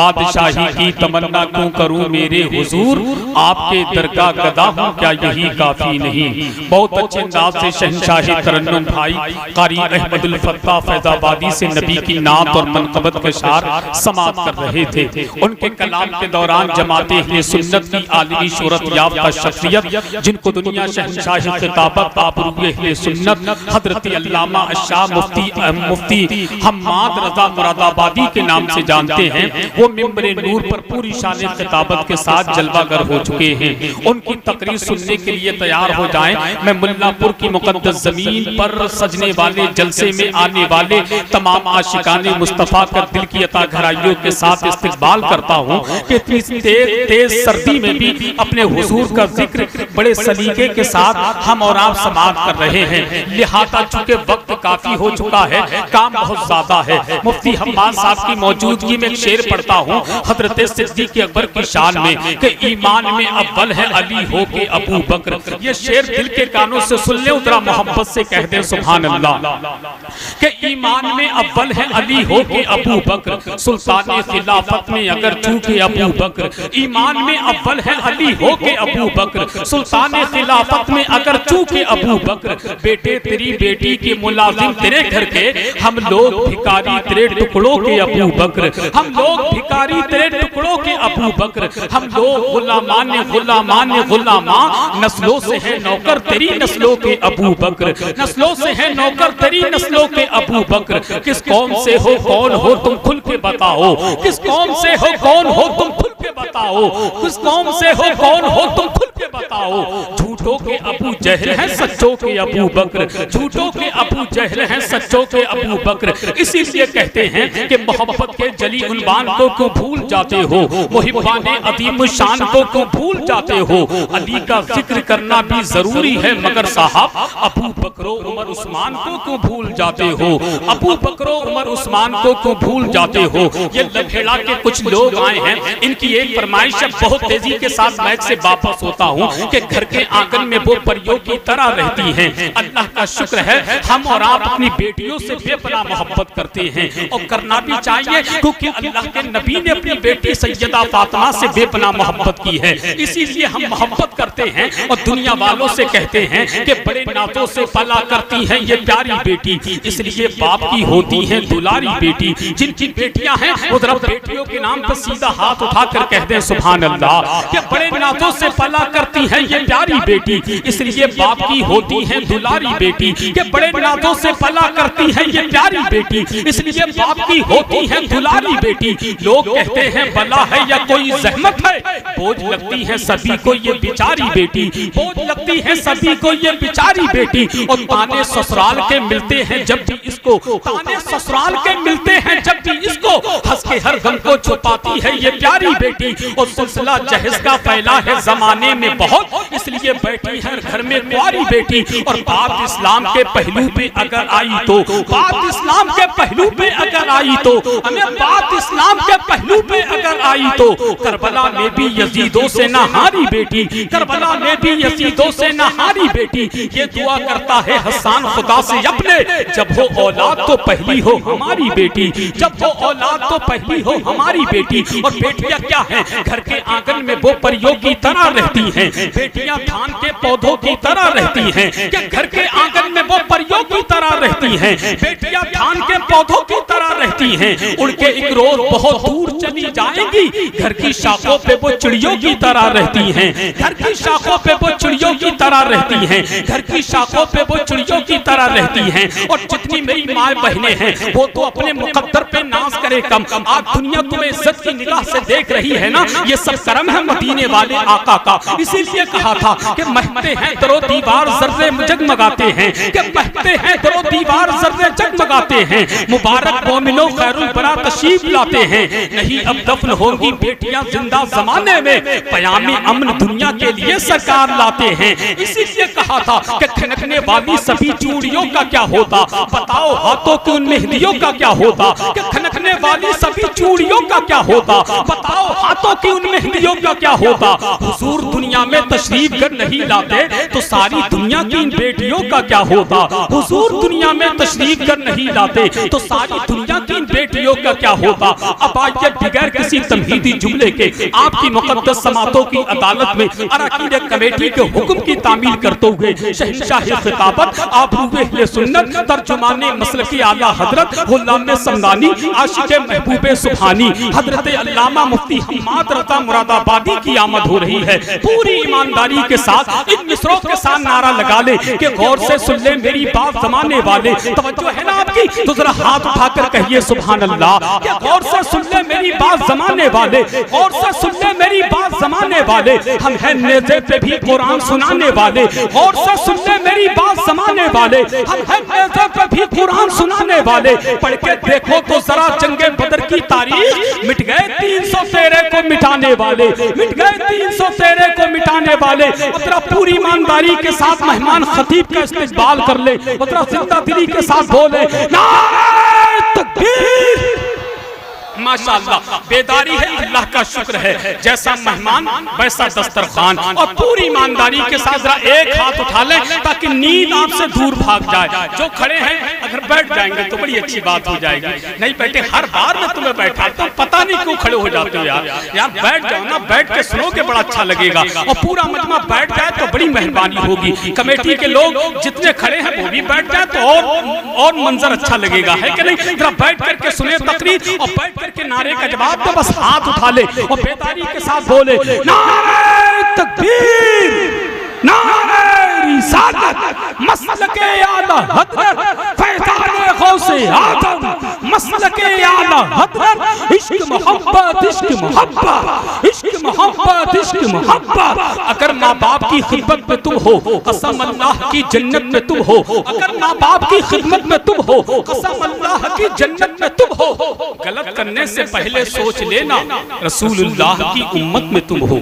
बादशाही की तमन्ना क्यों करूं मेरे हुजूर, आपके दरगाह गदा हूं क्या यही काफी नहीं। बहुत अच्छे अंदाज से शहंशाही तरन्नुम भाई कारी अहमदुल फत्ताह फैजाबादी से नबी की नात और मनकबत के शार समात कर रहे थे। उनके कलाम के दौरान जमाते अहले सुन्नत की आलमी शोहरत याफ्ता शख्सियत, जिनको दुनिया शहंशाही खिताबत आबरूए अहले सुन्नत हजरत अल्लामा शाह मुफ्ती हम्माद रजा मुरादाबादी के नाम से जानते हैं, वो मिंबरे नूर पर पूरी शान खिताबत के साथ जलवागर हो चुके हैं। उनकी तकरीर सुनने के लिए तैयार हो जाएं। मैं मुल्लापुर की मुकद्दस जमीन पर सजने वाले जलसे में आने वाले तमाम आशिकाने मुस्तफा का दिल की अता गहराइयों के साथ इस्तकबाल करता हूँ कि इतनी तेज सर्दी में भी अपने हुजूर का जिक्र बड़े सलीके के साथ हम और आप समाप्त कर रहे हैं। लिहाजा चूंकि वक्त काफी हो चुका है, काम बहुत ज्यादा है, मुफ्ती हम्माद साहब की मौजूदगी में एक शेर पढ़ता हूँ हजरत सिद्दीक़ अकबर की शान में कि ईमान में अव्वल है अली हो के अबू बकर। ये शेर दिल के कानों से सुन ले, उतरा मोहब्बत से कह दे सुभान अल्लाह। कि ईमान में अव्वल है अली हो के अबू बकर, सुल्तान खिलाफत में अगर चूके अबू बकर। ईमान में अव्वल है अली हो के अबू बकर, सुल्तान खिलाफत में अगर चूके अबू बकर। बेटे तेरी बेटी के मुलाजिम तेरे घर के, हम लोग भिखारी तेरे टुकड़ों के अबू बकर। हम लोग भिखारी तेरे टुकड़ों के अबू बकर। हम लोग गुलामान गुलामा, नस्लों से है नौकर तेरी नस्लों के अबू बकर। नस्लों से है नौकर तेरी नस्लों के अबू बकर। किस कौम से हो कौन हो तुम खुल के बताओ, किस कौम से हो कौन हो तुम खुल के बताओ, किस कौम से हो कौन हो तुम खुल के बताओ। झूठों के अबू जहल हैं सच्चों के अबू बकर, झूठों के अबू जहल हैं सच्चों के अबू बकर। इसीलिए कहते हैं कि मोहब्बत के जली उन्वान को क्यों भूल जाते हो, मुहिब्बाने अदीम शान को क्यों भूल जाते हो। अली का जिक्र करना भी जरूरी है मगर साहब अबू बकरो उमर उस्मान को क्यों भूल जाते हो, अबू बकरो उमर उस्मान को क्यों भूल जाते हो। ये लखेड़ा के कुछ लोग आए हैं, इनकी एक फरमाइश है, बहुत तेजी के साथ मैच से वापस होता हूँ कि घर के आंगन में वो परियों की तरह रहती हैं। अल्लाह का शुक्र है हम और आप अपनी बेटियों से बेपनाह मोहब्बत करते हैं और करना भी चाहिए, क्योंकि अल्लाह के नबी ने अपनी बेटी सैयदा फातिमा से बेपनाह मोहब्बत की है। इसीलिए हम मोहब्बत करते हैं और दुनिया वालों से कहते हैं कि बड़े नातों से पला करती है ये प्यारी बेटी, इसलिए बाप की होती है दुलारी बेटी। जिनकी बेटियां हैं वो जरा बेटियों के नाम पर सीधा हाथ उठाकर कहते हैं सुभान अल्लाह। कि बड़े नातों से पला करती है ये प्यारी बेटी, इसलिए बाप की होती है दुलारी बेटी। कि बड़े नातों से पला करती है ये प्यारी बेटी, इसलिए बाप की होती है दुलारी बेटी। लोग कहते हैं बला है या कोई जहमत है, बोझ लगती है सभी को ये बेचारी बेटी, बोझ लगती है सभी को ये बेचारी बेटी। और ताने ससुराल के मिलते हैं जब भी इसको, ताने ससुराल के मिलते हैं जब भी इसको, हंस के हर गम को छुपाती है ये प्यारी बेटी। और सिलसिला जहेज का फैला है जमाने में बहुत, इसलिए बैठी है घर में कुंवारी बेटी। और बात इस्लाम के पहलू पे अगर आई तो, बात इस्लाम के पहलू पे अगर आई तो, हमें बात इस्लाम के पहलू पे अगर आई तो, करबला में भी यजीदों से ना हारी बेटी, करबला में भी यजीदों से ना हारी बेटी। ये दुआ करता है हसन खुदा से अपने, जब हो औलाद तो पहली हो हमारी बेटी, जब हो औलाद तो पहली हो हमारी बेटी। और बेटियां क्या हैं, घर के आंगन में वो परियों की तरह रहती हैं, बेटियां धान के पौधों की तरह रहती हैं। क्या घर के आंगन में वो परियों की तरह रहती हैं, बेटियां धान के पौधों की तरह रहती हैं। उनके एक रोज बहुत दूर चली जाएंगी, घर की शाखों पे वो चिड़ियों की तरह रहती हैं, घर की शाखों पे वो चिड़ियों की तरह रहती हैं, घर की शाखों पे वो चिड़ियों की तरह रहती हैं। और जितनी मेरी माँ बहनें हैं वो तो अपने मुकद्दर पे नाज करे कम, आज दुनिया तुम्हें इज्जत की निगाह से देख रही है ना, ये सब करम है मदीने वाले आका का। इसीलिए कहा था कि महकते हैं दरो दीवार जर्रे जगमगाते हैं, कि महकते हैं दरो दीवार जर्रे जगमगाते हैं। मुबारक मोमिनो खैरुल बरा तशरीफ लाते हैं, नहीं अब दफन होंगी बेटियां जिंदा जमाने में, पयामे अमन दुनिया के लिए सरकार लाते हैं। इसीलिए कहा था कि खनकने वाली सभी चूड़ियों का क्या होता, बताओ हाथों की उन मेहंदियों का क्या होता। कि खनकने वाली सभी चूड़ियों का क्या होता, बताओ हाथों की उन मेहंदियों का क्या होता। हुजूर दुनिया में तशरीफ कर नहीं लाते तो सारी दुनिया की इन बेटियों का क्या होता। हुजूर दुनिया दुनिया में तशरीफ कर नहीं लाते तो सारी दुनिया की इन बेटियों का क्या होता। अब आइए बगैर किसी तमहीदी जुमले के आपकी मुक़द्दस समातों की अदालत में अरकान कमेटी के हुक्म की तामील करते हुए शहंशाह खिताबत आप अहले सुन्नत तर्जुमाने मसलकी आला हजरत गुलाम समदानी आशिक महबूब सुभानी हजरत अल्लामा मुफ्ती हम्माद रज़ा मुरादाबादी की आमद हो रही है। पूरी ईमानदारी के साथ इन मिसरों के साथ नारा लगा ले कि गौर से सुन ले मेरी बात जमाने वाले। तवज्जो है ना आपकी, तो जरा हाथ उठाकर कहिए सुभान अल्लाह। कि गौर से सुन ले मेरी बात जमाने वाले, गौर से सुन ले मेरी बात जमाने वाले, हम हैं नेज़े पे भी कुरान सुनाने वाले। गौर से सुन ले मेरी बात जमाने वाले, हम हैं नेज़े पे भी कुरान सुनाने वाले। पढ़ के देखो तो जरा जंगे बदर की तारीख, मिट गए 313 को मिटाने वाले, मिट गए 313 को मिटाने वाले। अब जरा पूरी ईमानदारी के साथ मेहमान खतीब का इस्तेकबाल कर ले, जरा जिंदा दिली के साथ बोले नारे तकबीर। माशाअल्लाह बेदारी है, अल्लाह का शुक्र है। जैसा मेहमान वैसा दस्तरखान। और पूरी ईमानदारी के साथ जरा एक हाथ उठा लें ताकि नींद आपसे दूर भाग जाए। जो खड़े हैं अगर बैठ जाएंगे तो बड़ी अच्छी बात हो जाएगी। नहीं बैठे, हर बार मैं तुम्हें बैठाता हूं, पता नहीं क्यों खड़े हो जाते हो यार। यार बैठ जाओ ना, बैठ के सुनोगे बड़ा अच्छा लगेगा। और पूरा मजमा बैठ जाए तो बड़ी मेहरबानी होगी। कमेटी के लोग जितने खड़े हैं वो भी बैठ जाए तो और मंजर अच्छा लगेगा, है कि नहीं। जरा बैठ करके सुने तकरीर और बैठ के नारे का जवाब दो, बस हाथ उठा ले और बेदारी के साथ बोले नारे तकबीर, नारे रिसालत, मसलके आला हज़रत फैज़ान गौसे आज़म, मसलके आला हज़रत, इश्क मोहब्बत, इश्क मोहब्बत, इश्क मोहब्बत, इश्क मोहब्बत। अगर माँ बाप की खिदमत में तुम हो, कसम अल्लाह की जन्नत में तुम हो। अगर माँ बाप की खिदमत में तुम हो, कसम अल्लाह की जन्नत में तुम हो। गलत करने से पहले सोच लेना रसूलुल्लाह की उम्मत में तुम हो।